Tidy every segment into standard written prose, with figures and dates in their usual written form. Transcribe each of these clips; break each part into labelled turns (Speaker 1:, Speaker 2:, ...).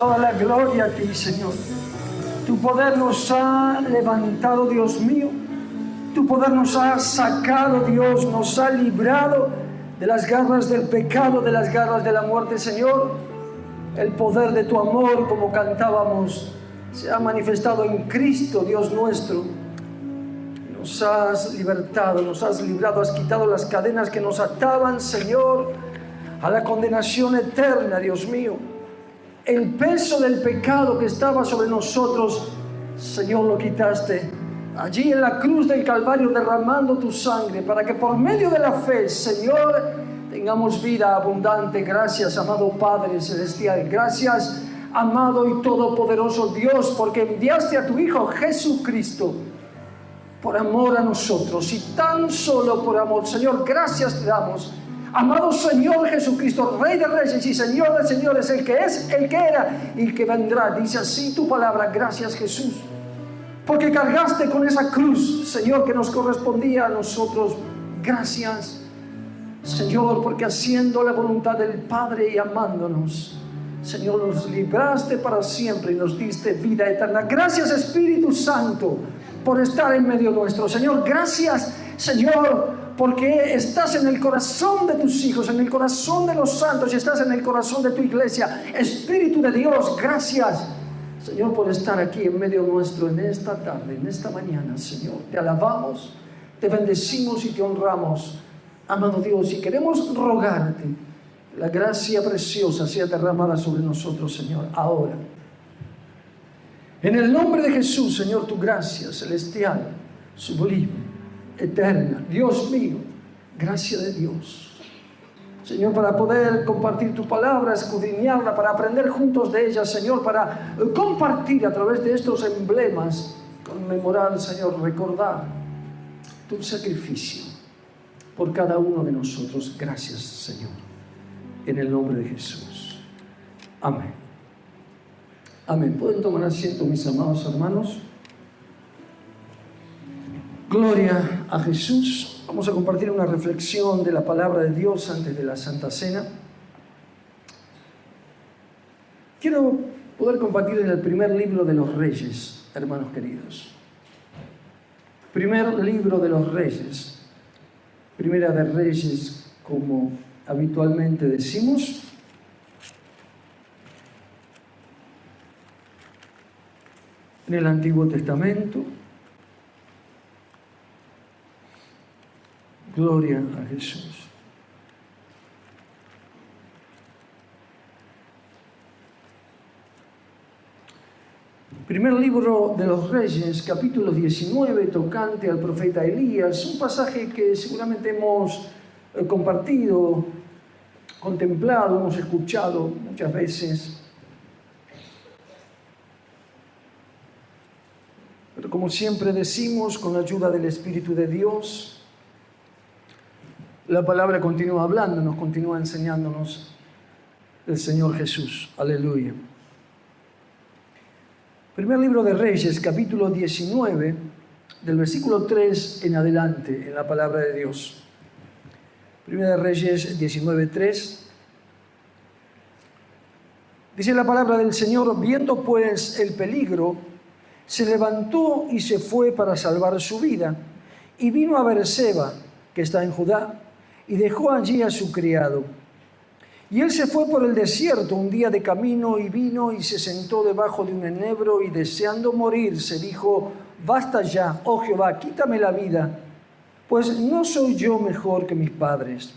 Speaker 1: Toda la gloria a ti, Señor. Tu poder nos ha levantado, Dios mío. Tu poder nos ha sacado, Dios, nos ha librado de las garras del pecado, de las garras de la muerte, Señor. El poder de tu amor, como cantábamos, se ha manifestado en Cristo, Dios nuestro. Nos has libertado, nos has librado, has quitado las cadenas que nos ataban, Señor, a la condenación eterna, Dios mío. El peso del pecado que estaba sobre nosotros, Señor, lo quitaste. Allí en la cruz del Calvario, derramando tu sangre, para que por medio de la fe, Señor, tengamos vida abundante. Gracias, amado Padre Celestial. Gracias, amado y todopoderoso Dios, porque enviaste a tu Hijo Jesucristo por amor a nosotros, y tan solo por amor. Señor, gracias te damos. Amado Señor Jesucristo, Rey de Reyes y Señor de Señores, el que es, el que era y el que vendrá. Dice así tu palabra. Gracias, Jesús, porque cargaste con esa cruz, Señor, que nos correspondía a nosotros. Gracias, Señor, porque haciendo la voluntad del Padre y amándonos, Señor, nos libraste para siempre y nos diste vida eterna. Gracias, Espíritu Santo, por estar en medio nuestro. Señor, gracias, Señor, porque estás en el corazón de tus hijos, en el corazón de los santos, y estás en el corazón de tu iglesia. Espíritu de Dios, gracias, Señor, por estar aquí en medio nuestro en esta tarde, en esta mañana, Señor. Te alabamos, te bendecimos y te honramos, amado Dios, y queremos rogarte la gracia preciosa sea derramada sobre nosotros, Señor, ahora. En el nombre de Jesús, Señor, tu gracia celestial, sublime, eterna. Dios mío, gracia de Dios. Señor, para poder compartir tu palabra, escudriñarla, para aprender juntos de ella, Señor, para compartir a través de estos emblemas, conmemorar, Señor, recordar tu sacrificio por cada uno de nosotros. Gracias, Señor, en el nombre de Jesús. Amén. Amén. ¿Pueden tomar asiento, mis amados hermanos? Gloria a Jesús. Vamos a compartir una reflexión de la palabra de Dios antes de la Santa Cena. Quiero poder compartir en el primer libro de los Reyes, hermanos queridos. Primer libro de los Reyes. Primera de Reyes, como habitualmente decimos. En el Antiguo Testamento. Gloria a Jesús. Primer libro de los Reyes, capítulo 19, tocante al profeta Elías. Un pasaje que seguramente hemos compartido, contemplado, hemos escuchado muchas veces. Pero como siempre decimos, con la ayuda del Espíritu de Dios, la palabra continúa hablándonos, continúa enseñándonos el Señor Jesús. Aleluya. Primer libro de Reyes, capítulo 19, del versículo 3 en adelante, en la palabra de Dios. Primera de Reyes 19, 3. Dice la palabra del Señor: viendo pues el peligro, se levantó y se fue para salvar su vida, y vino a Beerseba, que está en Judá, y dejó allí a su criado. Y él se fue por el desierto un día de camino, y vino y se sentó debajo de un enebro, y deseando morir, se dijo: basta ya, oh Jehová, quítame la vida, pues no soy yo mejor que mis padres.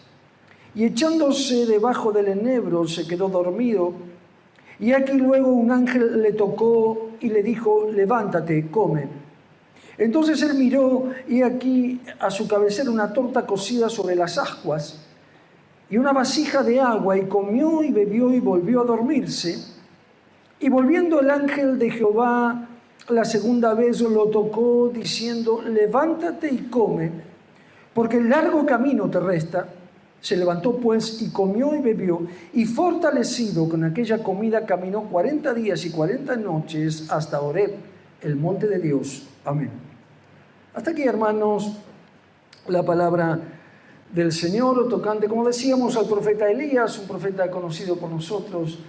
Speaker 1: Y echándose debajo del enebro, se quedó dormido. Y aquí luego un ángel le tocó y le dijo: levántate, come. Entonces él miró, y aquí a su cabecera una torta cocida sobre las ascuas y una vasija de agua, y comió y bebió y volvió a dormirse. Y volviendo el ángel de Jehová la segunda vez lo tocó, diciendo: levántate y come, porque el largo camino te resta. Se levantó pues y comió y bebió, y fortalecido con aquella comida caminó 40 días y 40 noches hasta Horeb, el monte de Dios. Amén. Hasta aquí, hermanos, la palabra del Señor tocante, como decíamos, al profeta Elías, un profeta conocido por nosotros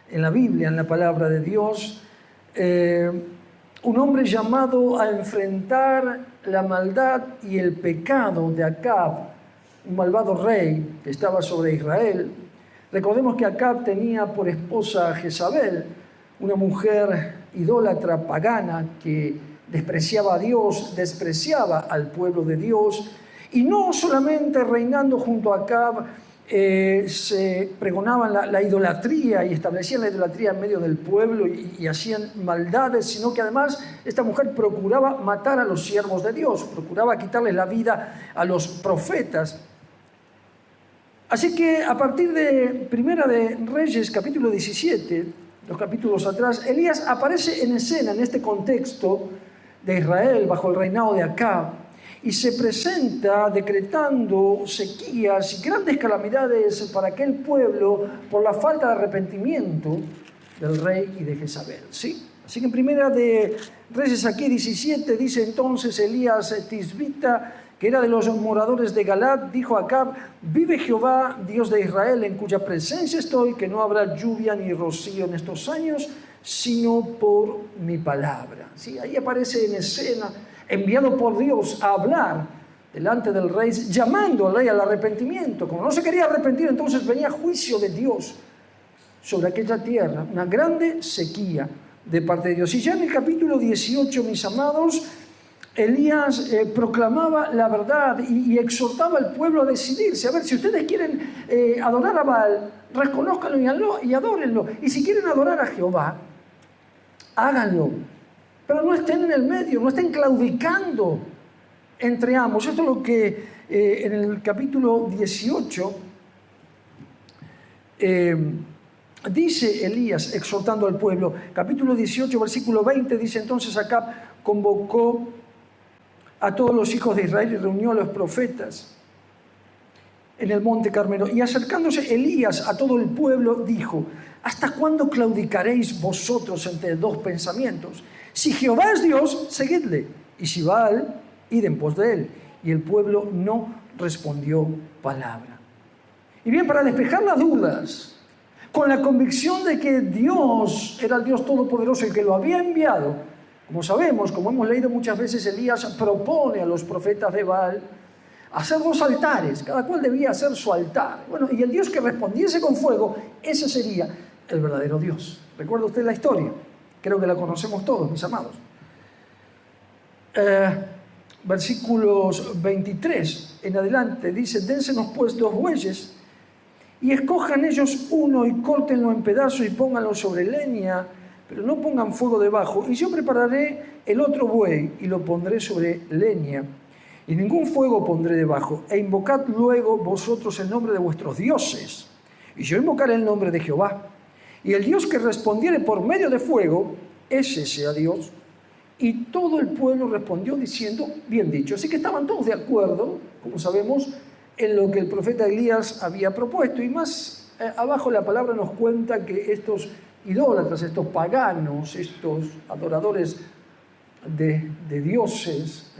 Speaker 1: en la Biblia, en la palabra de Dios. Un hombre llamado a enfrentar la maldad y el pecado de Acab, un malvado rey que estaba sobre Israel. Recordemos que Acab tenía por esposa a Jezabel, una mujer idólatra pagana que despreciaba a Dios, despreciaba al pueblo de Dios, y no solamente reinando junto a Acab, se pregonaban la idolatría y establecían la idolatría en medio del pueblo y hacían maldades, sino que además esta mujer procuraba matar a los siervos de Dios, procuraba quitarles la vida a los profetas. Así que a partir de Primera de Reyes, capítulo 17, los capítulos atrás, Elías aparece en escena en este contexto de Israel bajo el reinado de Acab y se presenta decretando sequías y grandes calamidades para aquel pueblo por la falta de arrepentimiento del rey y de Jezabel, ¿sí? Así que en Primera de Reyes aquí 17 dice entonces Elías Tisbita, que era de los moradores de Galad, dijo a Acab: vive Jehová, Dios de Israel, en cuya presencia estoy, que no habrá lluvia ni rocío en estos años, sino por mi palabra. ¿Sí? Ahí aparece en escena, enviado por Dios a hablar delante del rey, llamando al rey al arrepentimiento. Como no se quería arrepentir, entonces venía juicio de Dios sobre aquella tierra, una grande sequía de parte de Dios. Y ya en el capítulo 18, mis amados, Elías proclamaba la verdad y exhortaba al pueblo a decidirse. A ver, si ustedes quieren adorar a Baal, reconózcanlo y adórenlo. Y si quieren adorar a Jehová, háganlo. Pero no estén en el medio, no estén claudicando entre ambos. Esto es lo que en el capítulo 18 dice Elías exhortando al pueblo. Capítulo 18, versículo 20 dice: entonces Acab convocó a todos los hijos de Israel y reunió a los profetas en el monte Carmelo. Y acercándose Elías a todo el pueblo, dijo: ¿hasta cuándo claudicaréis vosotros entre dos pensamientos? Si Jehová es Dios, seguidle, y si Baal, id en pos de él. Y el pueblo no respondió palabra. Y bien, para despejar las dudas, con la convicción de que Dios era el Dios Todopoderoso y que lo había enviado, como sabemos, como hemos leído muchas veces, Elías propone a los profetas de Baal hacer dos altares, cada cual debía hacer su altar. Bueno, y el Dios que respondiese con fuego, ese sería el verdadero Dios. ¿Recuerda usted la historia? Creo que la conocemos todos, mis amados. Versículos 23 en adelante dice: dénsenos pues 2 bueyes y escojan ellos uno y córtenlo en pedazos y pónganlo sobre leña, pero no pongan fuego debajo, y yo prepararé el otro buey y lo pondré sobre leña, y ningún fuego pondré debajo, e invocad luego vosotros el nombre de vuestros dioses, y yo invocaré el nombre de Jehová, y el Dios que respondiere por medio de fuego, ese sea Dios. Y todo el pueblo respondió diciendo: bien dicho. Así que estaban todos de acuerdo, como sabemos, en lo que el profeta Elías había propuesto, y más abajo la palabra nos cuenta que estos idólatras, estos paganos, estos adoradores de dioses,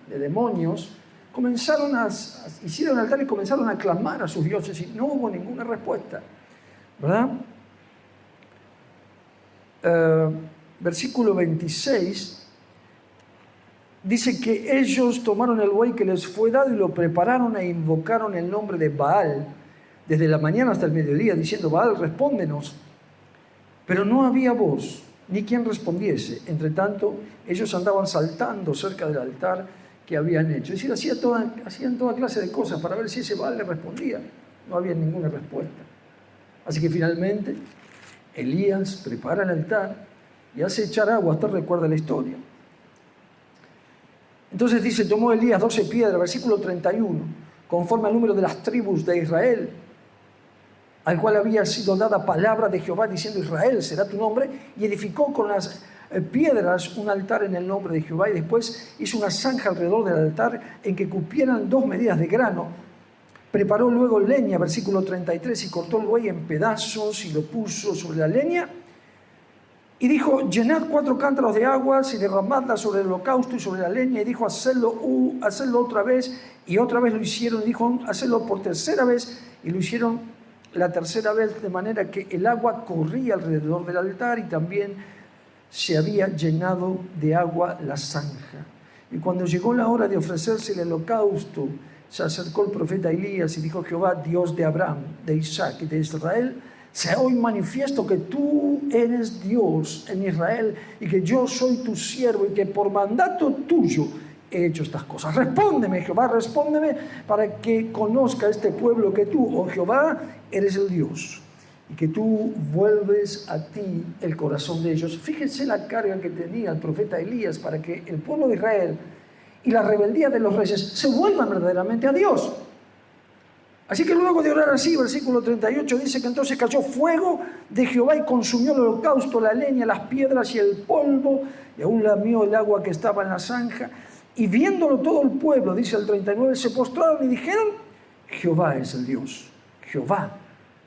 Speaker 1: de demonios, hicieron altar y comenzaron a clamar a sus dioses y no hubo ninguna respuesta, ¿verdad? Versículo 26 dice que ellos tomaron el buey que les fue dado y lo prepararon e invocaron el nombre de Baal desde la mañana hasta el mediodía, diciendo: Baal, respóndenos. Pero no había voz, ni quien respondiese. Entre tanto, ellos andaban saltando cerca del altar que habían hecho. Es decir, hacían toda clase de cosas para ver si ese Baal le respondía. No había ninguna respuesta. Así que finalmente Elías prepara el altar y hace echar agua. Usted recuerda la historia. Entonces dice: tomó Elías 12 piedras, versículo 31, conforme al número de las tribus de Israel, al cual había sido dada palabra de Jehová, diciendo: Israel será tu nombre, y edificó con las piedras un altar en el nombre de Jehová, y después hizo una zanja alrededor del altar en que cupieran 2 medidas de grano. Preparó luego leña, versículo 33, y cortó el buey en pedazos y lo puso sobre la leña, y dijo: llenad 4 cántaros de aguas y derramadla sobre el holocausto y sobre la leña, y dijo: hacedlo otra vez, y otra vez lo hicieron, y dijo: hacedlo por tercera vez, y lo hicieron la tercera vez, de manera que el agua corría alrededor del altar y también se había llenado de agua la zanja. Y cuando llegó la hora de ofrecerse el holocausto, se acercó el profeta Elías y dijo: Jehová, Dios de Abraham, de Isaac y de Israel, sea hoy manifiesto que tú eres Dios en Israel y que yo soy tu siervo y que por mandato tuyo he hecho estas cosas. Respóndeme, Jehová, respóndeme para que conozca este pueblo que tú, oh Jehová, eres el Dios y que tú vuelves a ti el corazón de ellos. Fíjense la carga que tenía el profeta Elías para que el pueblo de Israel y la rebeldía de los reyes se vuelvan verdaderamente a Dios. Así que luego de orar así, versículo 38 dice que entonces cayó fuego de Jehová y consumió el holocausto, la leña, las piedras y el polvo, y aún lamió el agua que estaba en la zanja. Y viéndolo todo el pueblo, dice el 39, se postraron y dijeron: Jehová es el Dios, Jehová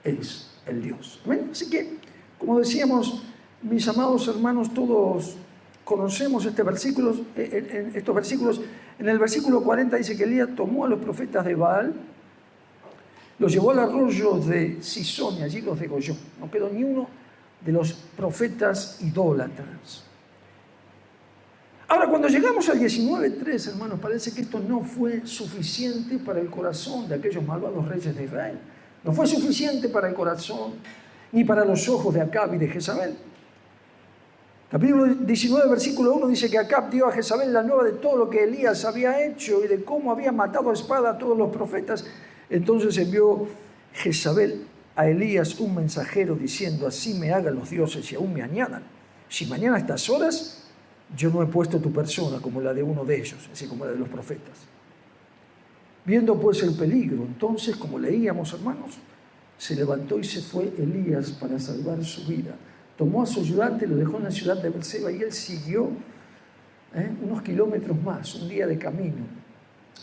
Speaker 1: es el Dios. ¿Ven? Así que, como decíamos, mis amados hermanos, todos conocemos estos versículos. En el versículo 40 dice que Elías tomó a los profetas de Baal, los llevó al arroyo de Sison y allí los degolló. No quedó ni uno de los profetas idólatras. Ahora, cuando llegamos al 19:3, hermanos, parece que esto no fue suficiente para el corazón de aquellos malvados reyes de Israel. No fue suficiente para el corazón ni para los ojos de Acab y de Jezabel. Capítulo 19, versículo 1 dice que Acab dio a Jezabel la nueva de todo lo que Elías había hecho y de cómo había matado a espada a todos los profetas. Entonces envió Jezabel a Elías un mensajero diciendo: así me hagan los dioses y aún me añadan. Si mañana a estas horas yo no he puesto tu persona como la de uno de ellos, así como la de los profetas. Viendo pues el peligro, entonces, como leíamos, hermanos, se levantó y se fue Elías para salvar su vida. Tomó a su ayudante, lo dejó en la ciudad de Berseba y él siguió unos kilómetros más, un día de camino.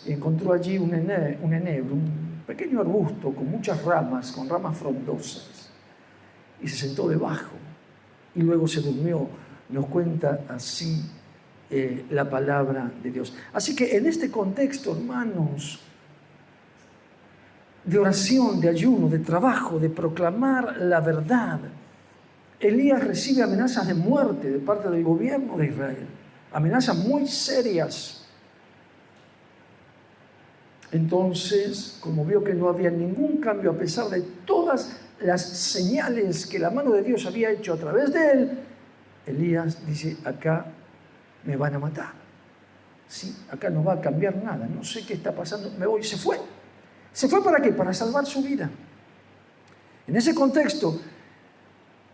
Speaker 1: Y encontró allí un enebro, un pequeño arbusto con muchas ramas, con ramas frondosas. Y se sentó debajo y luego se durmió. Nos cuenta así la palabra de Dios. Así que en este contexto, hermanos, de oración, de ayuno, de trabajo, de proclamar la verdad, Elías recibe amenazas de muerte de parte del gobierno de Israel, amenazas muy serias. Entonces, como vio que no había ningún cambio a pesar de todas las señales que la mano de Dios había hecho a través de él, Elías dice: acá me van a matar. Sí, acá no va a cambiar nada, no sé qué está pasando, me voy. Se fue. ¿Se fue para qué? Para salvar su vida. En ese contexto,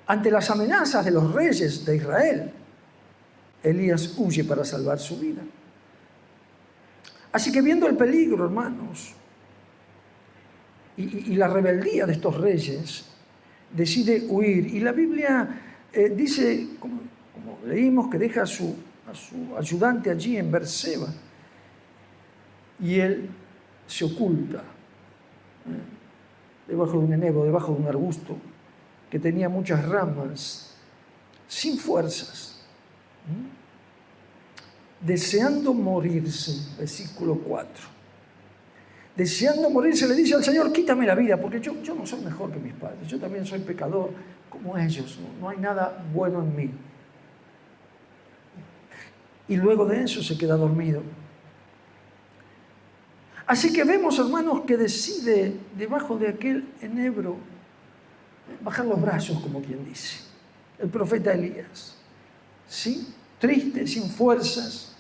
Speaker 1: ante las amenazas de los reyes de Israel, Elías huye para salvar su vida. Así que viendo el peligro, hermanos, y la rebeldía de estos reyes, decide huir. Y la Biblia dice, como leímos, que deja a su ayudante allí en Berseba y él se oculta debajo de un enebro, debajo de un arbusto que tenía muchas ramas, sin fuerzas, deseando morirse. Versículo 4. Deseando morirse, le dice al Señor: quítame la vida, porque yo no soy mejor que mis padres, yo también soy pecador como ellos, no hay nada bueno en mí. Y luego de eso se queda dormido. Así que vemos, hermanos, que decide debajo de aquel enebro bajar los brazos, como quien dice, el profeta Elías, ¿sí? Triste, sin fuerzas,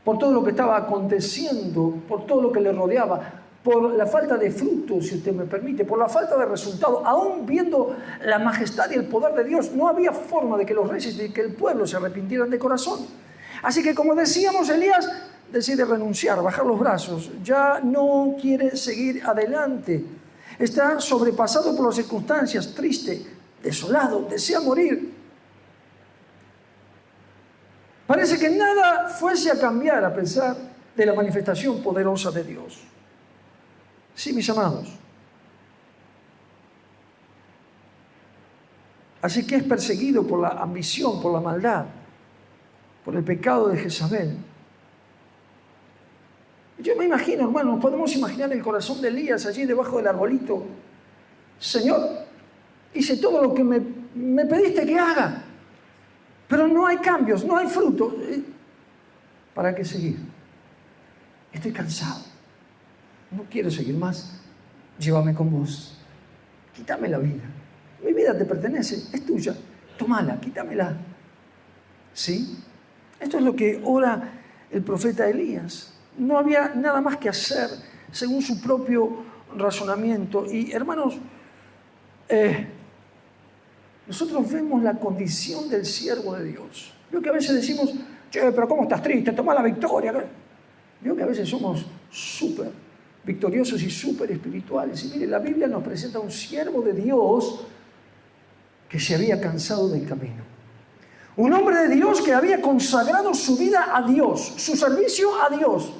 Speaker 1: por todo lo que estaba aconteciendo, por todo lo que le rodeaba, por la falta de fruto, si usted me permite, por la falta de resultado. Aún viendo la majestad y el poder de Dios, no había forma de que los reyes y que el pueblo se arrepintieran de corazón. Así que, como decíamos, Elías decide renunciar, bajar los brazos, ya no quiere seguir adelante. Está sobrepasado por las circunstancias, triste, desolado, desea morir. Parece que nada fuese a cambiar a pesar de la manifestación poderosa de Dios. Sí, mis amados. Así que es perseguido por la ambición, por la maldad, por el pecado de Jezabel. Yo me imagino, hermanos, podemos imaginar el corazón de Elías allí debajo del arbolito, Señor, hice todo lo que me pediste que haga, pero no hay cambios, no hay fruto. ¿Para qué seguir? Estoy cansado. No quiero seguir más. Llévame con vos. Quítame la vida. Mi vida te pertenece, es tuya. Tómala, quítamela. ¿Sí? Esto es lo que ora el profeta Elías. No había nada más que hacer según su propio razonamiento. Y hermanos, nosotros vemos la condición del siervo de Dios. Veo que a veces decimos, che, pero ¿cómo estás triste? Toma la victoria. Veo que a veces somos súper victoriosos y súper espirituales. Y mire, la Biblia nos presenta a un siervo de Dios que se había cansado del camino. Un hombre de Dios que había consagrado su vida a Dios, su servicio a Dios.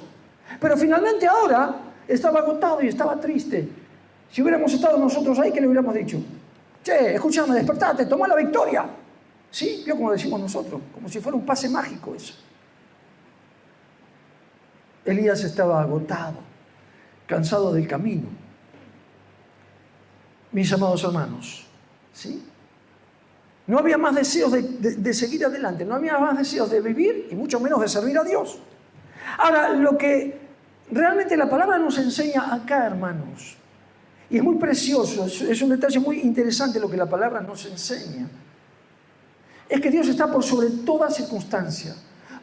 Speaker 1: Pero finalmente ahora estaba agotado y estaba triste. Si hubiéramos estado nosotros ahí, ¿qué le hubiéramos dicho? Che, escúchame, despertate, toma la victoria. ¿Sí? Vio como decimos nosotros, como si fuera un pase mágico eso. Elías estaba agotado, cansado del camino. Mis amados hermanos, ¿sí? No había más deseos de seguir adelante, no había más deseos de vivir y mucho menos de servir a Dios. Ahora, lo que realmente la palabra nos enseña acá, hermanos, y es muy precioso, es un detalle muy interesante lo que la palabra nos enseña, es que Dios está por sobre toda circunstancia,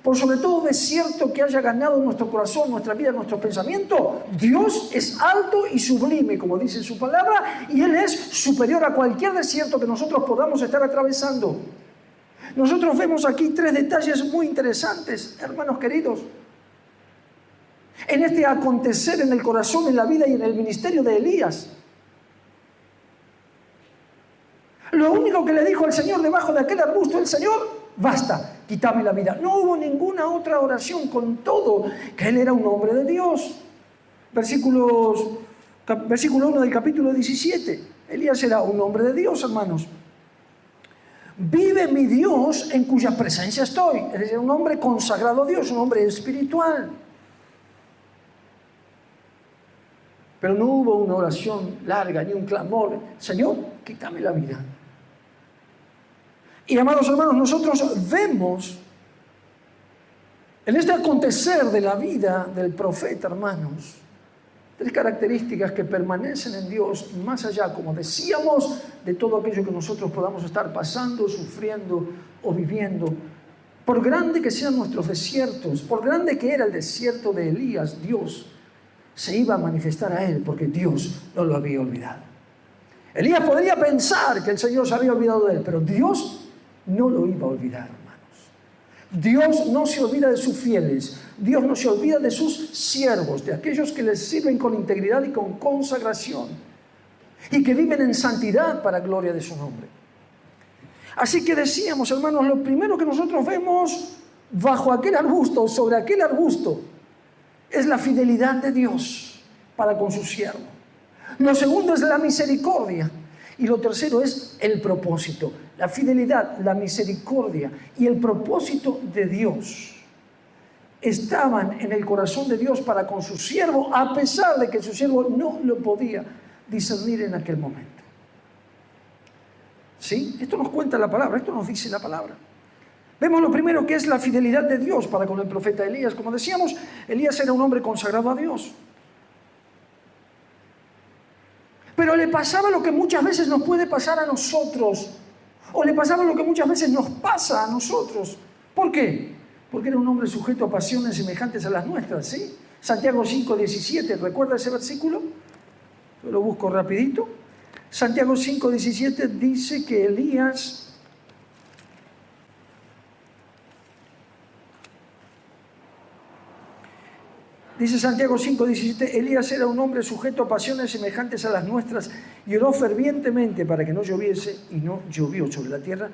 Speaker 1: por sobre todo desierto que haya ganado nuestro corazón, nuestra vida, nuestro pensamiento. Dios es alto y sublime, como dice su palabra, y Él es superior a cualquier desierto que nosotros podamos estar atravesando. Nosotros vemos aquí 3 detalles muy interesantes, hermanos queridos. En este acontecer en el corazón, en la vida y en el ministerio de Elías. Lo único que le dijo al Señor debajo de aquel arbusto, el Señor, basta, quítame la vida. No hubo ninguna otra oración, con todo que él era un hombre de Dios. Versículo 1 del capítulo 17. Elías era un hombre de Dios, hermanos. Vive mi Dios en cuya presencia estoy. Él era un hombre consagrado a Dios, un hombre espiritual. Pero no hubo una oración larga ni un clamor. Señor, quítame la vida. Y amados hermanos, nosotros vemos en este acontecer de la vida del profeta, hermanos, 3 características que permanecen en Dios más allá, como decíamos, de todo aquello que nosotros podamos estar pasando, sufriendo o viviendo. Por grande que sean nuestros desiertos, por grande que era el desierto de Elías, Dios se iba a manifestar a él porque Dios no lo había olvidado. Elías podría pensar que el Señor se había olvidado de él, pero Dios no lo iba a olvidar, hermanos. Dios no se olvida de sus fieles. Dios no se olvida de sus siervos, de aquellos que les sirven con integridad y con consagración y que viven en santidad para gloria de su nombre. Así que decíamos, hermanos, lo primero que nosotros vemos bajo aquel arbusto, sobre aquel arbusto, es la fidelidad de Dios para con su siervo. Lo segundo es la misericordia. Y lo tercero es el propósito. La fidelidad, la misericordia y el propósito de Dios estaban en el corazón de Dios para con su siervo, a pesar de que su siervo no lo podía discernir en aquel momento. ¿Sí? Esto nos cuenta la palabra, esto nos dice la palabra. Vemos lo primero que es la fidelidad de Dios para con el profeta Elías. Como decíamos, Elías era un hombre consagrado a Dios. Pero le pasaba lo que muchas veces nos puede pasar a nosotros, o le pasaba lo que muchas veces nos pasa a nosotros. ¿Por qué? Porque era un hombre sujeto a pasiones semejantes a las nuestras, ¿sí? Santiago 5:17, ¿recuerda ese versículo? Yo lo busco rapidito. Santiago 5:17 dice que Elías dice Santiago 5:17, Elías era un hombre sujeto a pasiones semejantes a las nuestras y oró fervientemente para que no lloviese, y no llovió sobre la tierra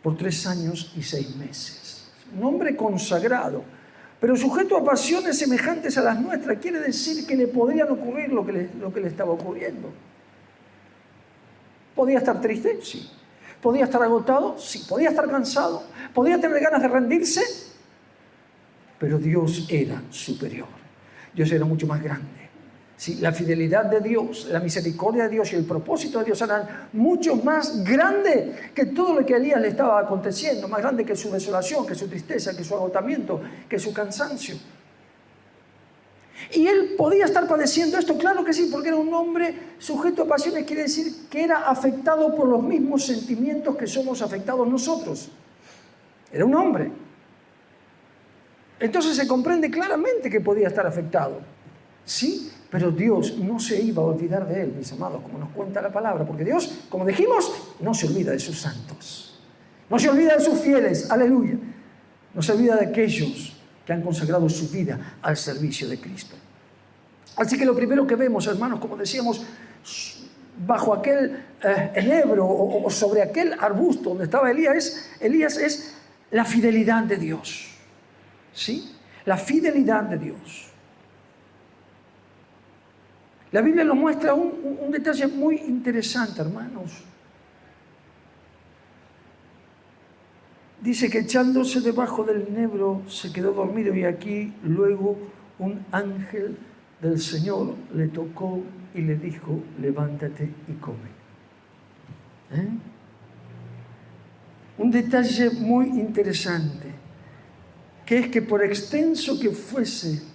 Speaker 1: por 3 años y 6 meses. Un hombre consagrado, pero sujeto a pasiones semejantes a las nuestras. Quiere decir que le podrían ocurrir lo que le estaba ocurriendo. ¿Podía estar triste? Sí. ¿Podía estar agotado? Sí. ¿Podía estar cansado? ¿Podía tener ganas de rendirse? Pero Dios era superior. Dios era mucho más grande. Sí, la fidelidad de Dios, la misericordia de Dios y el propósito de Dios eran mucho más grande que todo lo que a Elías le estaba aconteciendo, más grande que su desolación, que su tristeza, que su agotamiento, que su cansancio. Y él podía estar padeciendo esto, claro que sí, porque era un hombre sujeto a pasiones, quiere decir que era afectado por los mismos sentimientos que somos afectados nosotros. Era un hombre. Entonces se comprende claramente que podía estar afectado. Sí, pero Dios no se iba a olvidar de él, mis amados, como nos cuenta la palabra, porque Dios, como dijimos, no se olvida de sus santos. No se olvida de sus fieles, aleluya. No se olvida de aquellos que han consagrado su vida al servicio de Cristo. Así que lo primero que vemos, hermanos, como decíamos, bajo aquel enebro o sobre aquel arbusto donde estaba Elías es la fidelidad de Dios. ¿Sí? La fidelidad de Dios. La Biblia nos muestra un detalle muy interesante, hermanos. Dice que echándose debajo del enebro se quedó dormido y aquí luego un ángel del Señor le tocó y le dijo, levántate y come. Un detalle muy interesante, que es que por extenso que fuese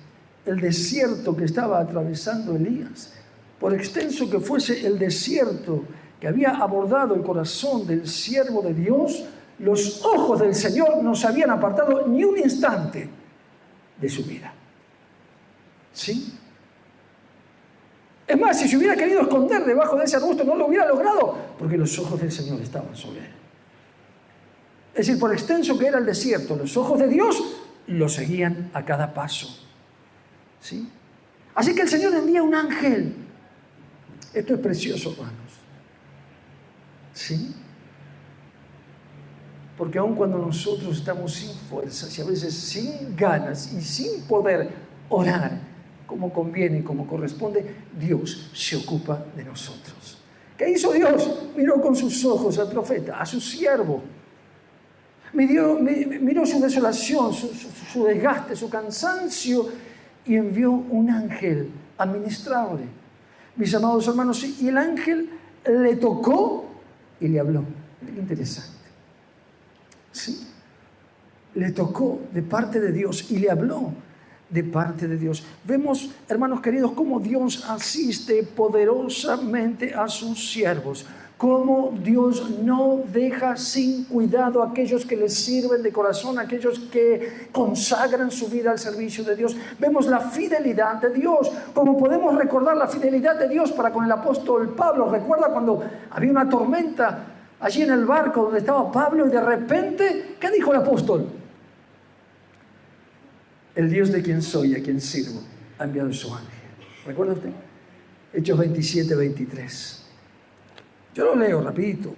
Speaker 1: el desierto que estaba atravesando Elías, por extenso que fuese el desierto que había abordado el corazón del siervo de Dios, los ojos del Señor no se habían apartado ni un instante de su vida. ¿Sí? Es más, si se hubiera querido esconder debajo de ese arbusto, no lo hubiera logrado, porque los ojos del Señor estaban sobre él. Es decir, por extenso que era el desierto, los ojos de Dios lo seguían a cada paso. ¿Sí? Así que el Señor envía un ángel. Esto es precioso, hermanos. ¿Sí? Porque aun cuando nosotros estamos sin fuerzas y a veces sin ganas y sin poder orar como conviene y como corresponde, Dios se ocupa de nosotros. ¿Qué hizo Dios? Miró con sus ojos al profeta, a su siervo. Miró su desolación, su desgaste, su cansancio y envió un ángel a ministrarle. Mis amados hermanos, y el ángel le tocó y le habló. Qué interesante. ¿Sí? Le tocó de parte de Dios y le habló de parte de Dios. Vemos, hermanos queridos, cómo Dios asiste poderosamente a sus siervos, cómo Dios no deja sin cuidado a aquellos que le sirven de corazón, a aquellos que consagran su vida al servicio de Dios. Vemos la fidelidad de Dios, como podemos recordar la fidelidad de Dios para con el apóstol Pablo. Recuerda cuando había una tormenta allí en el barco donde estaba Pablo y de repente, ¿qué dijo el apóstol? El Dios de quien soy, a quien sirvo, ha enviado su ángel. ¿Recuerda usted? Hechos 27, 23. Yo lo leo rapidito.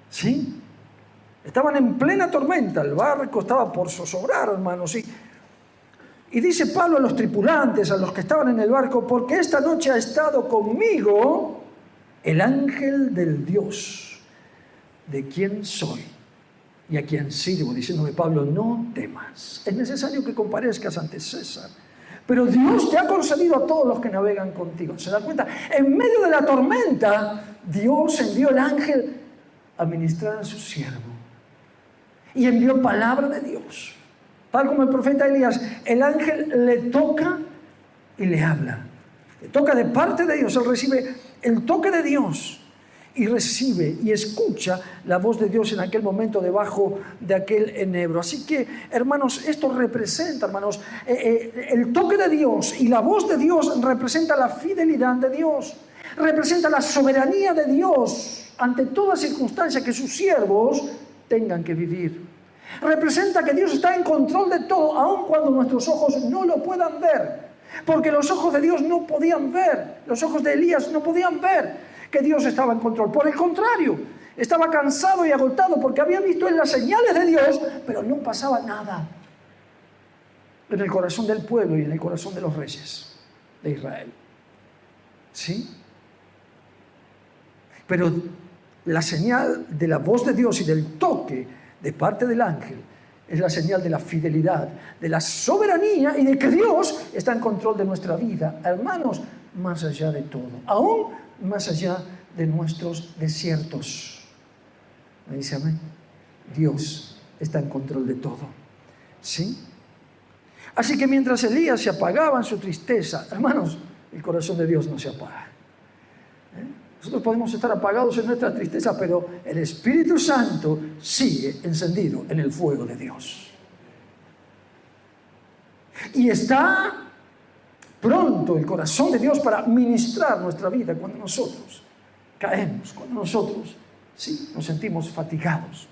Speaker 1: ¿Sí? Estaban en plena tormenta, el barco estaba por zozobrar, hermanos. Y dice Pablo a los tripulantes, a los que estaban en el barco, porque esta noche ha estado conmigo el ángel del Dios, de quien soy y a quien sirvo, diciéndome Pablo, no temas, es necesario que comparezcas ante César, pero Dios te ha concedido a todos los que navegan contigo. ¿Se dan cuenta? En medio de la tormenta, Dios envió el ángel a ministrar a su siervo y envió palabra de Dios. Tal como el profeta Elías, el ángel le toca y le habla. Le toca de parte de Dios, él recibe el toque de Dios y recibe y escucha la voz de Dios en aquel momento debajo de aquel enebro. Así que, hermanos, esto representa, hermanos, el toque de Dios y la voz de Dios representa la fidelidad de Dios, representa la soberanía de Dios ante toda circunstancia que sus siervos tengan que vivir. Representa que Dios está en control de todo, aun cuando nuestros ojos no lo puedan ver. Porque los ojos de Dios no podían ver, los ojos de Elías no podían ver que Dios estaba en control. Por el contrario, estaba cansado y agotado porque había visto en las señales de Dios, pero no pasaba nada en el corazón del pueblo y en el corazón de los reyes de Israel. ¿Sí? Pero la señal de la voz de Dios y del toque de parte del ángel Es la señal de la fidelidad, de la soberanía y de que Dios está en control de nuestra vida. Hermanos, más allá de todo, aún más allá de nuestros desiertos. ¿Me dice amén? Dios está en control de todo. ¿Sí? Así que mientras Elías se apagaba en su tristeza, hermanos, el corazón de Dios no se apaga. Nosotros podemos estar apagados en nuestra tristeza, pero el Espíritu Santo sigue encendido en el fuego de Dios. Y está pronto el corazón de Dios para ministrar nuestra vida cuando nosotros caemos, cuando nosotros nos sentimos fatigados.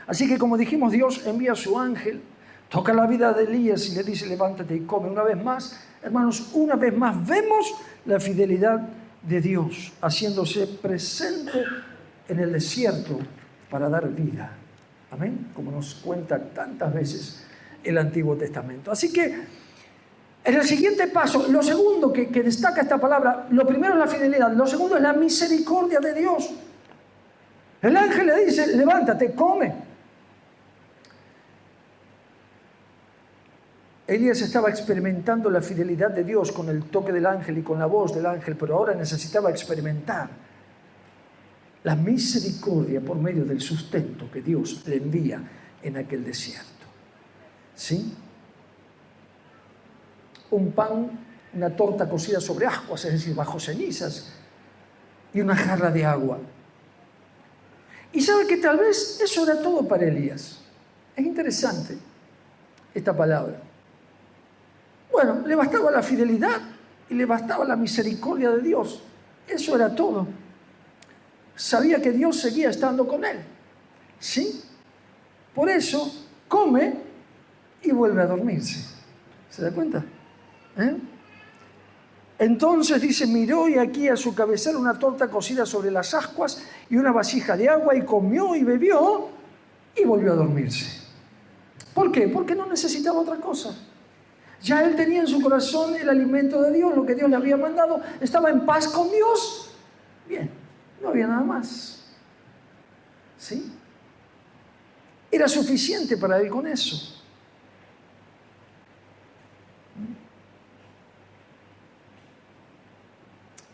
Speaker 1: Así que, como dijimos, Dios envía a su ángel, toca la vida de Elías y le dice: levántate y come. Una vez más, hermanos, una vez más vemos la fidelidad de Dios haciéndose presente en el desierto para dar vida. Amén, como nos cuenta tantas veces el Antiguo Testamento. Así que en el siguiente paso, lo segundo que destaca esta palabra, lo primero es la fidelidad, lo segundo es la misericordia de Dios. El ángel le dice: levántate, come. Elías estaba experimentando la fidelidad de Dios con el toque del ángel y con la voz del ángel, pero ahora necesitaba experimentar la misericordia por medio del sustento que Dios le envía en aquel desierto. ¿Sí? Un pan, una torta cocida sobre ascuas, es decir, bajo cenizas, y una jarra de agua. Y sabe que tal vez eso era todo para Elías. Es interesante esta palabra. Bueno, le bastaba la fidelidad y le bastaba la misericordia de Dios. Eso era todo. Sabía que Dios seguía estando con él. ¿Sí? Por eso come y vuelve a dormirse. ¿Se da cuenta? Entonces dice: miró y aquí a su cabecera una torta cocida sobre las ascuas y una vasija de agua, y comió y bebió y volvió a dormirse. ¿Por qué? Porque no necesitaba otra cosa. Ya él tenía en su corazón el alimento de Dios, lo que Dios le había mandado. Estaba en paz con Dios. Bien, no había nada más. ¿Sí? Era suficiente para él con eso.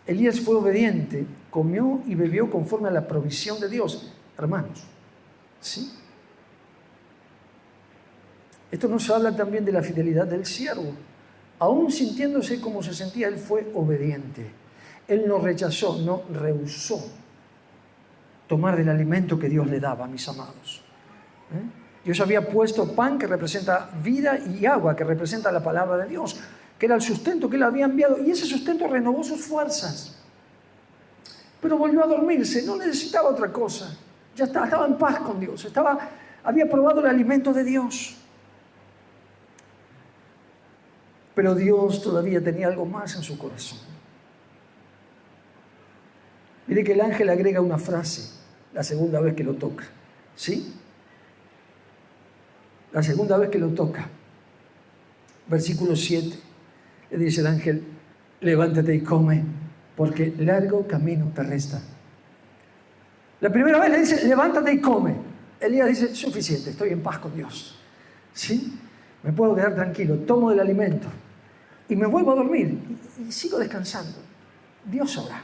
Speaker 1: Elías fue obediente, comió y bebió conforme a la provisión de Dios. Hermanos, ¿sí? Esto nos habla también de la fidelidad del siervo. Aún sintiéndose como se sentía, él fue obediente. Él no rechazó, no rehusó tomar del alimento que Dios le daba, mis amados. Dios había puesto pan, que representa vida, y agua, que representa la palabra de Dios, que era el sustento que él había enviado, y ese sustento renovó sus fuerzas. Pero volvió a dormirse, no necesitaba otra cosa. Ya estaba en paz con Dios, había probado el alimento de Dios. Pero Dios todavía tenía algo más en su corazón. Mire que el ángel agrega una frase la segunda vez que lo toca. ¿Sí? La segunda vez que lo toca. Versículo 7. Le dice el ángel: levántate y come, porque largo camino te resta. La primera vez le dice: levántate y come. Elías dice: suficiente, estoy en paz con Dios. ¿Sí? Me puedo quedar tranquilo, tomo del alimento y me vuelvo a dormir y sigo descansando. Dios sabrá.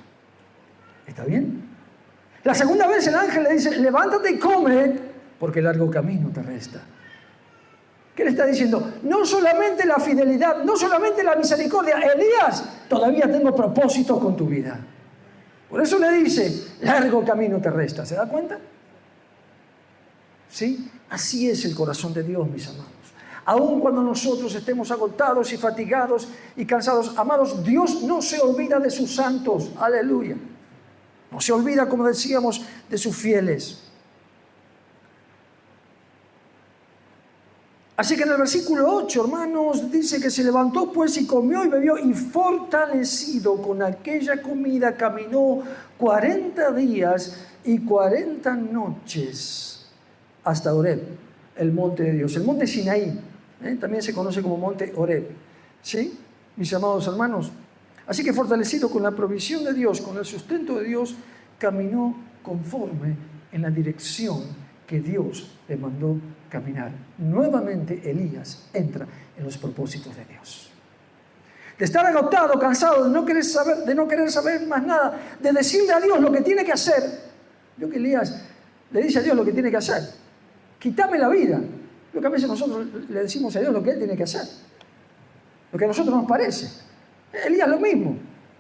Speaker 1: ¿Está bien? La segunda vez el ángel le dice: levántate y come, porque largo camino te resta. ¿Qué le está diciendo? No solamente la fidelidad, no solamente la misericordia. Elías, todavía tengo propósito con tu vida. Por eso le dice: largo camino te resta. ¿Se da cuenta? ¿Sí? Así es el corazón de Dios, mis amados. Aun cuando nosotros estemos agotados y fatigados y cansados, amados, Dios no se olvida de sus santos. Aleluya. No se olvida, como decíamos, de sus fieles. Así que en el versículo 8, hermanos, dice que se levantó pues y comió y bebió, y fortalecido con aquella comida caminó 40 días y 40 noches hasta Horeb, el monte de Dios, el monte Sinaí, también se conoce como monte Horeb. ¿Sí? Mis amados hermanos. Así que fortalecido con la provisión de Dios, con el sustento de Dios, caminó conforme en la dirección que que Dios le mandó caminar. Nuevamente Elías entra en los propósitos de Dios. De estar agotado, cansado, de no querer saber más nada, de decirle a Dios lo que tiene que hacer. Yo que Elías le dice a Dios lo que tiene que hacer. Quítame la vida. Lo que a veces nosotros le decimos a Dios lo que Él tiene que hacer. Lo que a nosotros nos parece. Elías lo mismo.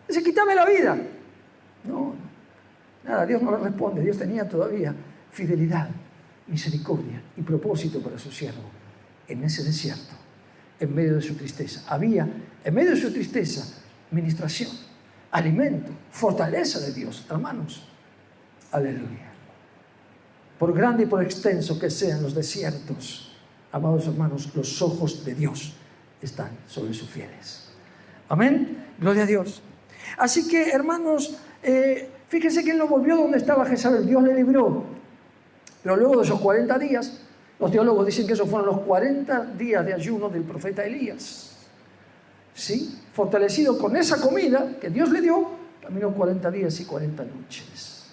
Speaker 1: Dice, quítame la vida. No, nada, Dios no le responde. Dios tenía todavía fidelidad, misericordia y propósito para su siervo en ese desierto, en medio de su tristeza. Había, en medio de su tristeza, ministración, alimento, fortaleza de Dios. Hermanos, aleluya. Por grande y por extenso que sean los desiertos, amados hermanos, los ojos de Dios están sobre sus fieles. Amén. Gloria a Dios. Así que, hermanos, fíjense que él no volvió donde estaba Jezabel. Dios le libró. Pero luego de esos 40 días, los teólogos dicen que esos fueron los 40 días de ayuno del profeta Elías. ¿Sí? Fortalecido con esa comida que Dios le dio, caminó 40 días y 40 noches.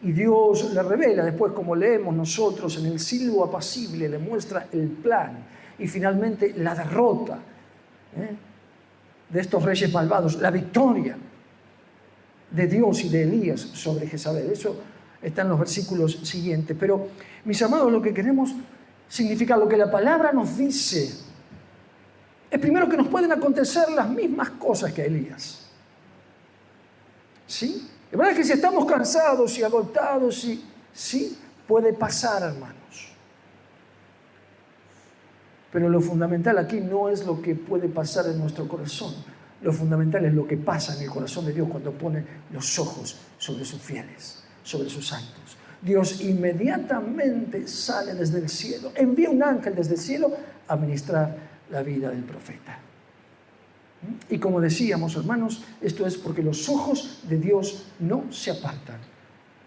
Speaker 1: Y Dios le revela después, como leemos nosotros, en el silbo apacible, le muestra el plan y finalmente la derrota de estos reyes malvados, la victoria de Dios y de Elías sobre Jezabel. Eso está en los versículos siguientes. Pero, mis amados, lo que queremos significar, lo que la palabra nos dice, es primero que nos pueden acontecer las mismas cosas que a Elías. ¿Sí? De verdad que si estamos cansados y agotados, sí, puede pasar, hermanos. Pero lo fundamental aquí no es lo que puede pasar en nuestro corazón. Lo fundamental es lo que pasa en el corazón de Dios cuando pone los ojos sobre sus fieles, sobre sus santos. Dios inmediatamente sale desde el cielo, envía un ángel desde el cielo a ministrar la vida del profeta. Y como decíamos, hermanos, esto es porque los ojos de Dios no se apartan,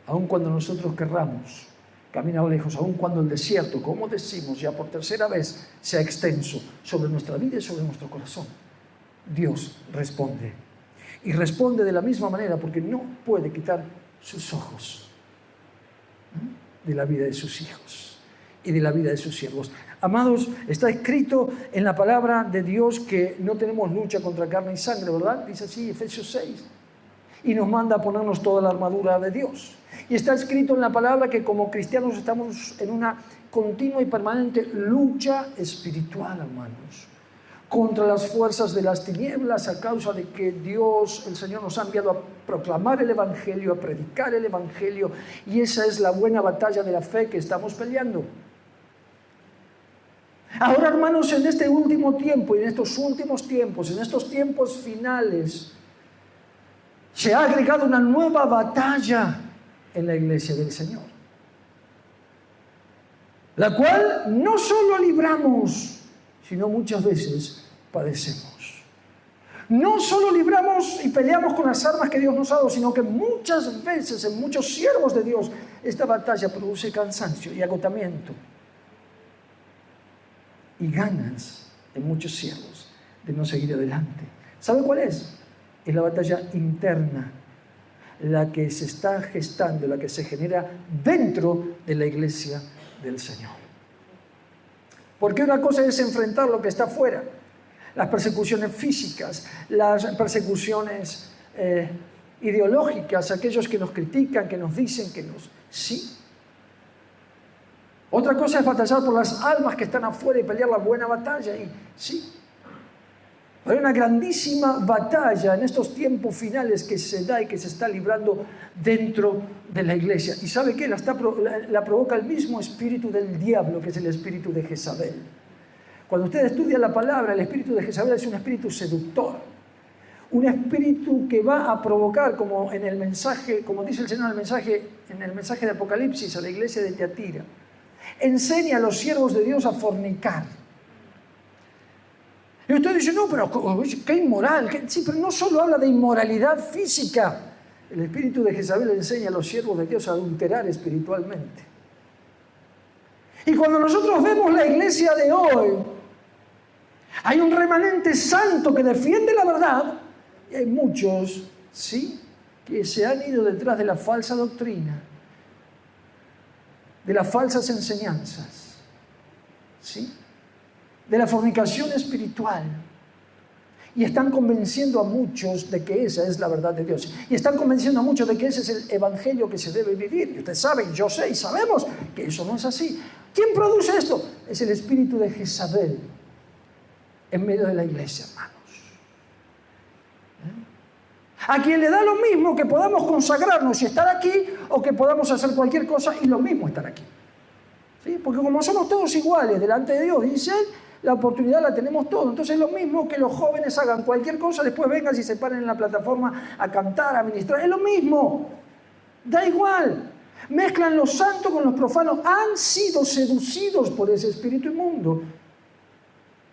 Speaker 1: aun cuando nosotros querramos caminar lejos, aun cuando el desierto, como decimos ya por tercera vez, sea extenso sobre nuestra vida y sobre nuestro corazón. Dios responde. Y responde de la misma manera porque no puede quitar sus ojos de la vida de sus hijos y de la vida de sus siervos. Amados, está escrito en la palabra de Dios que no tenemos lucha contra carne y sangre, ¿verdad? Dice así Efesios 6. Y nos manda a ponernos toda la armadura de Dios. Y está escrito en la palabra que como cristianos estamos en una continua y permanente lucha espiritual, hermanos, contra las fuerzas de las tinieblas a causa de que Dios, el Señor, nos ha enviado a proclamar el Evangelio, a predicar el Evangelio, y esa es la buena batalla de la fe que estamos peleando. Ahora, hermanos, en este último tiempo y en estos últimos tiempos, en estos tiempos finales, se ha agregado una nueva batalla en la iglesia del Señor, la cual no solo libramos, sino muchas veces padecemos. No solo libramos y peleamos con las armas que Dios nos ha dado, sino que muchas veces en muchos siervos de Dios esta batalla produce cansancio y agotamiento y ganas en muchos siervos de no seguir adelante. ¿Sabe cuál es? Es la batalla interna, la que se está gestando, la que se genera dentro de la iglesia del Señor. Porque una cosa es enfrentar lo que está afuera, las persecuciones físicas, las persecuciones ideológicas, aquellos que nos critican, que nos dicen que nos... Sí. Otra cosa es batallar por las almas que están afuera y pelear la buena batalla. Y sí. Hay una grandísima batalla en estos tiempos finales que se da y que se está librando dentro de la iglesia. ¿Y sabe qué? La provoca el mismo espíritu del diablo, que es el espíritu de Jezabel. Cuando usted estudia la palabra, el espíritu de Jezabel es un espíritu seductor. Un espíritu que va a provocar, como en el mensaje, como dice el Señor en el mensaje de Apocalipsis a la iglesia de Tiatira, enseña a los siervos de Dios a fornicar. Y usted dice, no, pero qué inmoral. Sí, pero no solo habla de inmoralidad física. El espíritu de Jezabel enseña a los siervos de Dios a adulterar espiritualmente. Y cuando nosotros vemos la iglesia de hoy, hay un remanente santo que defiende la verdad y hay muchos, sí, que se han ido detrás de la falsa doctrina de las falsas enseñanzas, ¿sí? De la fornicación espiritual. Y están convenciendo a muchos de que esa es la verdad de Dios. Y están convenciendo a muchos de que ese es el evangelio que se debe vivir. Y ustedes saben, yo sé y sabemos que eso no es así. ¿Quién produce esto? Es el espíritu de Jezabel en medio de la iglesia, hermanos. A quien le da lo mismo que podamos consagrarnos y estar aquí, o que podamos hacer cualquier cosa y lo mismo estar aquí. ¿Sí? Porque como somos todos iguales delante de Dios, dice él, la oportunidad la tenemos todos. Entonces es lo mismo que los jóvenes hagan cualquier cosa, después vengan y se paren en la plataforma a cantar, a ministrar. Es lo mismo. Da igual. Mezclan lo santo con los profanos. Han sido seducidos por ese espíritu inmundo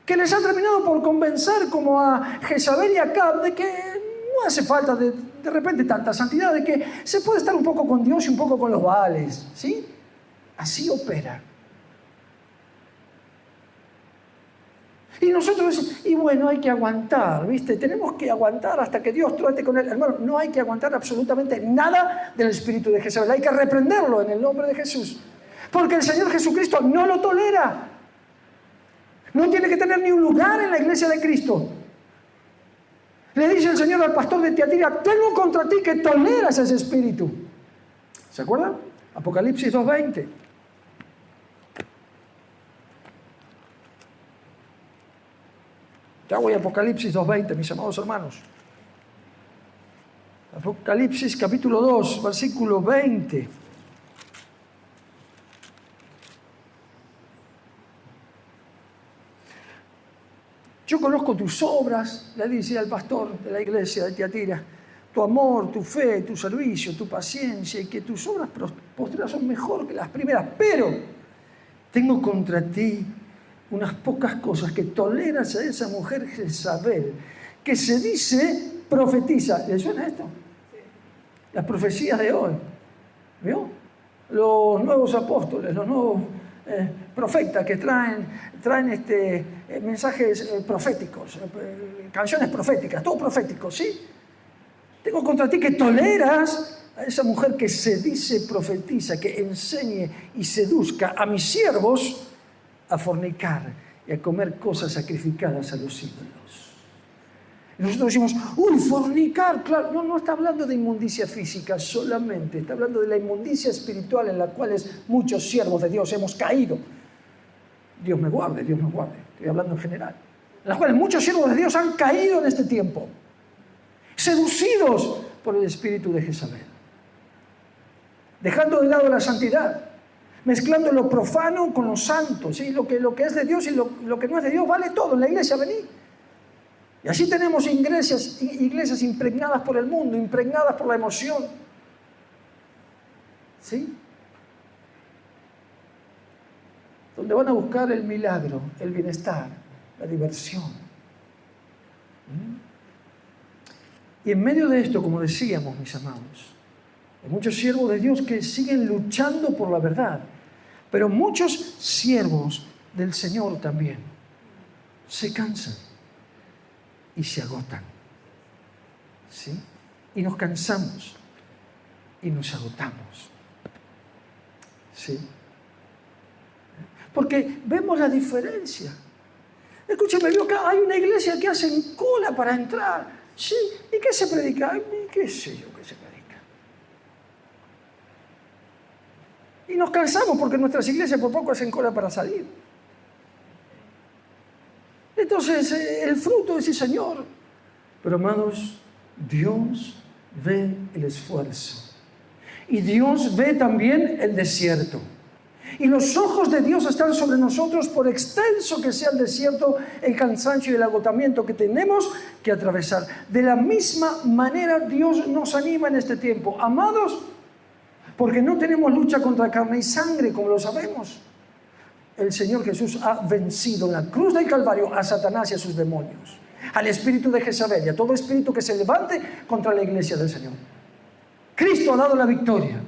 Speaker 1: que les ha terminado por convencer, como a Jezabel y a Acab, de que no hace falta de repente tanta santidad, de que se puede estar un poco con Dios y un poco con los Baales. ¿Sí? Así opera. Y nosotros, y bueno, hay que aguantar, ¿viste? Tenemos que aguantar hasta que Dios trate con él. Hermano, no hay que aguantar absolutamente nada del espíritu de Jezabel. Hay que reprenderlo en el nombre de Jesús. Porque el Señor Jesucristo no lo tolera. No tiene que tener ni un lugar en la iglesia de Cristo. Le dice el Señor al pastor de Tiatira, tengo contra ti que toleras ese espíritu. ¿Se acuerdan? Apocalipsis 2:20. Ya voy a Apocalipsis 2:20, mis amados hermanos. Apocalipsis capítulo 2, versículo 20. Yo conozco tus obras, le dice al pastor de la iglesia de Tiatira, tu amor, tu fe, tu servicio, tu paciencia, y que tus obras postreras son mejor que las primeras, pero tengo contra ti unas pocas cosas, que toleras a esa mujer Jezabel, que se dice profetiza. ¿Le suena esto? Las profecías de hoy. ¿Vio? Los nuevos apóstoles, los nuevos profetas que traen mensajes proféticos, canciones proféticas, todo profético, ¿sí? Tengo contra ti que toleras a esa mujer que se dice profetiza, que enseñe y seduzca a mis siervos a fornicar y a comer cosas sacrificadas a los ídolos. Y nosotros decimos, uy, fornicar, claro. No está hablando de inmundicia física solamente, está hablando de la inmundicia espiritual en la cual muchos siervos de Dios hemos caído. Dios me guarde, Dios me guarde. Estoy hablando en general. En las cuales muchos siervos de Dios han caído en este tiempo, seducidos por el espíritu de Jezabel, dejando de lado la santidad, mezclando lo profano con lo santo, ¿sí? Lo que es de Dios y lo que no es de Dios, vale todo en la iglesia, vení. Y así tenemos iglesias impregnadas por el mundo, impregnadas por la emoción. ¿Sí? Donde van a buscar el milagro, el bienestar, la diversión. Y en medio de esto, como decíamos, mis amados, hay muchos siervos de Dios que siguen luchando por la verdad, pero muchos siervos del Señor también se cansan y se agotan, ¿sí? Y nos cansamos y nos agotamos, ¿sí? Porque vemos la diferencia. Escúchame, veo que hay una iglesia que hacen cola para entrar, ¿sí? ¿Y qué se predica? ¿Qué sé yo qué se predica? Y nos cansamos porque nuestras iglesias por poco hacen cola para salir. Entonces, el fruto es el Señor. Pero, amados, Dios ve el esfuerzo. Y Dios ve también el desierto. Y los ojos de Dios están sobre nosotros, por extenso que sea el desierto, el cansancio y el agotamiento que tenemos que atravesar. De la misma manera, Dios nos anima en este tiempo. Amados, porque no tenemos lucha contra carne y sangre, como lo sabemos. El Señor Jesús ha vencido en la cruz del Calvario a Satanás y a sus demonios, al espíritu de Jezabel y a todo espíritu que se levante contra la iglesia del Señor. Cristo ha dado la victoria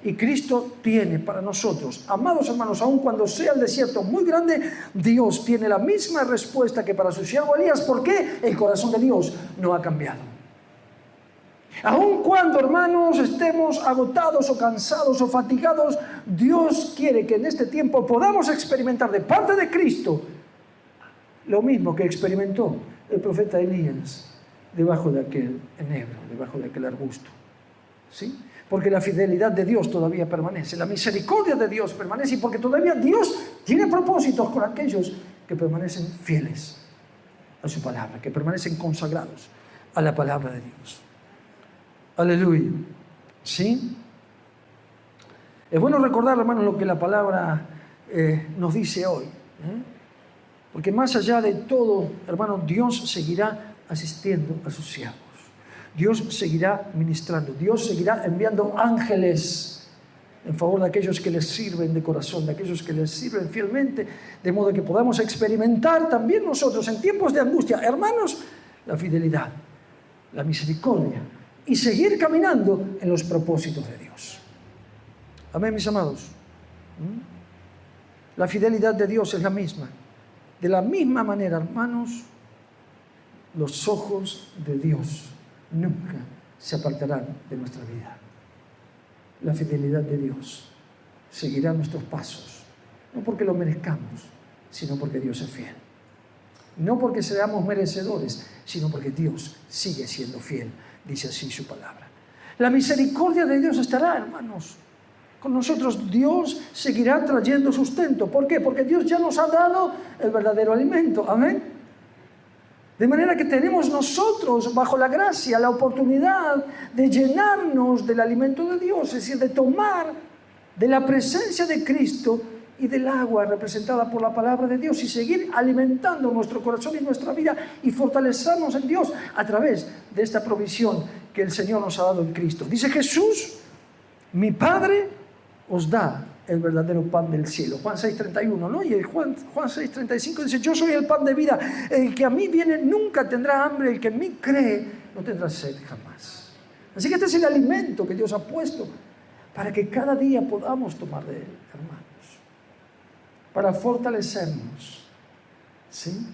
Speaker 1: y Cristo tiene para nosotros, amados hermanos, aun cuando sea el desierto muy grande, Dios tiene la misma respuesta que para su siervo Elías. ¿Por qué? El corazón de Dios no ha cambiado. Aun cuando, hermanos, estemos agotados o cansados o fatigados, Dios quiere que en este tiempo podamos experimentar de parte de Cristo lo mismo que experimentó el profeta Elías debajo de aquel enebro, debajo de aquel arbusto. ¿Sí? Porque la fidelidad de Dios todavía permanece, la misericordia de Dios permanece, y porque todavía Dios tiene propósitos con aquellos que permanecen fieles a su palabra, que permanecen consagrados a la palabra de Dios. Aleluya. ¿Sí? Es bueno recordar, hermanos, lo que la palabra nos dice hoy. Porque más allá de todo, hermanos, Dios seguirá asistiendo a sus siervos. Dios seguirá ministrando. Dios seguirá enviando ángeles en favor de aquellos que les sirven de corazón, de aquellos que les sirven fielmente, de modo que podamos experimentar también nosotros en tiempos de angustia, hermanos, la fidelidad, la misericordia y seguir caminando en los propósitos de Dios. Amén, mis amados. La fidelidad de Dios es la misma. De la misma manera, hermanos, los ojos de Dios nunca se apartarán de nuestra vida. La fidelidad de Dios seguirá nuestros pasos, no porque lo merezcamos, sino porque Dios es fiel. No porque seamos merecedores, sino porque Dios sigue siendo fiel, dice así su palabra. La misericordia de Dios estará, hermanos, con nosotros. Dios seguirá trayendo sustento. ¿Por qué? Porque Dios ya nos ha dado el verdadero alimento. Amén. De manera que tenemos nosotros, bajo la gracia, la oportunidad de llenarnos del alimento de Dios, es decir, de tomar de la presencia de Cristo y del agua representada por la palabra de Dios y seguir alimentando nuestro corazón y nuestra vida y fortalecernos en Dios a través de esta provisión que el Señor nos ha dado en Cristo. Dice Jesús: mi Padre os da el verdadero pan del cielo. Juan 6:31, ¿no? Y el Juan 6:35 dice: yo soy el pan de vida. El que a mí viene nunca tendrá hambre. El que en mí cree no tendrá sed jamás. Así que este es el alimento que Dios ha puesto para que cada día podamos tomar de él, hermanos. Para fortalecernos. ¿Sí?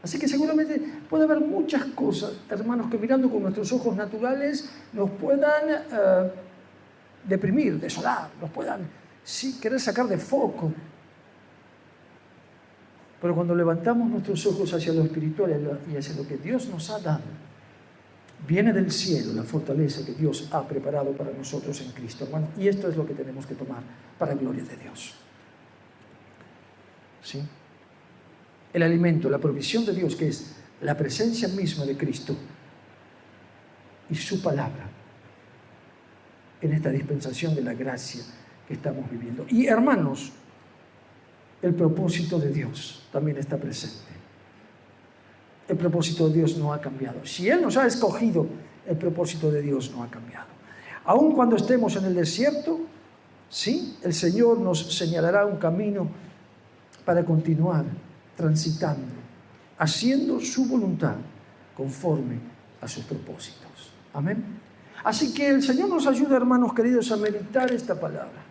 Speaker 1: Así que seguramente puede haber muchas cosas, hermanos, que mirando con nuestros ojos naturales nos puedan deprimir, desolar, nos puedan querer sacar de foco. Pero cuando levantamos nuestros ojos hacia lo espiritual y hacia lo que Dios nos ha dado, viene del cielo la fortaleza que Dios ha preparado para nosotros en Cristo, hermano. Y esto es lo que tenemos que tomar para gloria de Dios. ¿Sí? El alimento, la provisión de Dios, que es la presencia misma de Cristo y su palabra en esta dispensación de la gracia que estamos viviendo. Y hermanos, el propósito de Dios también está presente. El propósito de Dios no ha cambiado. Si Él nos ha escogido, el propósito de Dios no ha cambiado. Aun cuando estemos en el desierto, sí, el Señor nos señalará un camino para continuar transitando, haciendo su voluntad conforme a sus propósitos. Amén. Así que el Señor nos ayuda, hermanos queridos, a meditar esta palabra,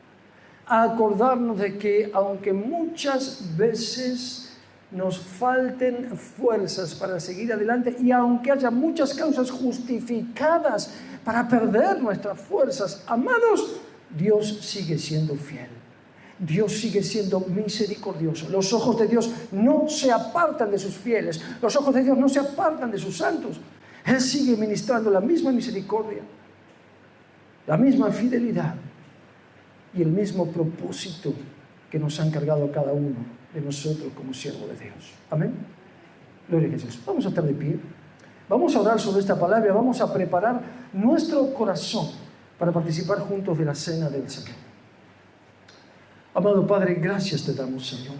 Speaker 1: a acordarnos de que aunque muchas veces nos falten fuerzas para seguir adelante y aunque haya muchas causas justificadas para perder nuestras fuerzas, amados, Dios sigue siendo fiel. Dios sigue siendo misericordioso. Los ojos de Dios no se apartan de sus fieles. Los ojos de Dios no se apartan de sus santos. Él sigue ministrando la misma misericordia, la misma fidelidad y el mismo propósito que nos ha encargado a cada uno de nosotros como siervo de Dios. Amén. Gloria a Jesús. Vamos a estar de pie. Vamos a orar sobre esta palabra. Vamos a preparar nuestro corazón para participar juntos de la cena del Señor. Amado Padre, gracias te damos, Señor,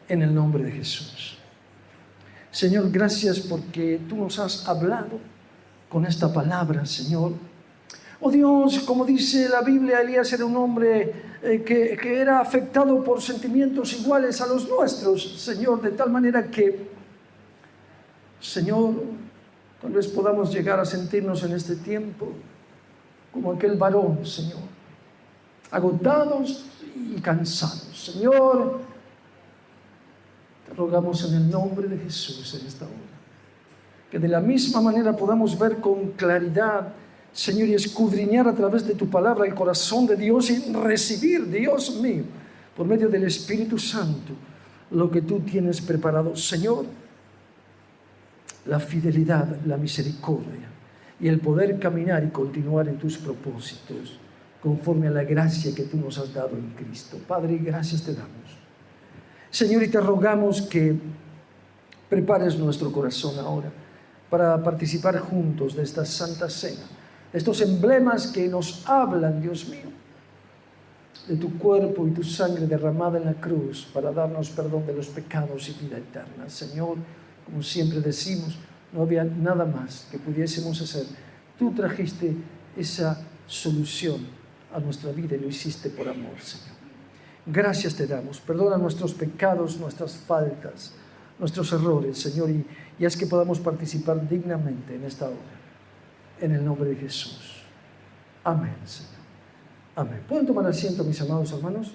Speaker 1: en el nombre de Jesús. Señor, gracias porque tú nos has hablado con esta palabra, Señor. Oh Dios, como dice la Biblia, Elías era un hombre que era afectado por sentimientos iguales a los nuestros, Señor, de tal manera que, Señor, tal vez podamos llegar a sentirnos en este tiempo como aquel varón, Señor, agotados y cansados. Señor, te rogamos en el nombre de Jesús en esta hora, que de la misma manera podamos ver con claridad, Señor, y escudriñar a través de tu palabra el corazón de Dios y recibir, Dios mío, por medio del Espíritu Santo, lo que tú tienes preparado. Señor, la fidelidad, la misericordia y el poder caminar y continuar en tus propósitos conforme a la gracia que tú nos has dado en Cristo. Padre, gracias te damos. Señor, y te rogamos que prepares nuestro corazón ahora para participar juntos de esta Santa Cena, de estos emblemas que nos hablan, Dios mío, de tu cuerpo y tu sangre derramada en la cruz para darnos perdón de los pecados y vida eterna. Señor, como siempre decimos, no había nada más que pudiésemos hacer. Tú trajiste esa solución a nuestra vida y lo hiciste por amor, Señor. Gracias te damos. Perdona nuestros pecados, nuestras faltas, nuestros errores, Señor, y haz que podamos participar dignamente en esta hora. En el nombre de Jesús. Amén, Señor. Amén. ¿Pueden tomar asiento, mis amados hermanos?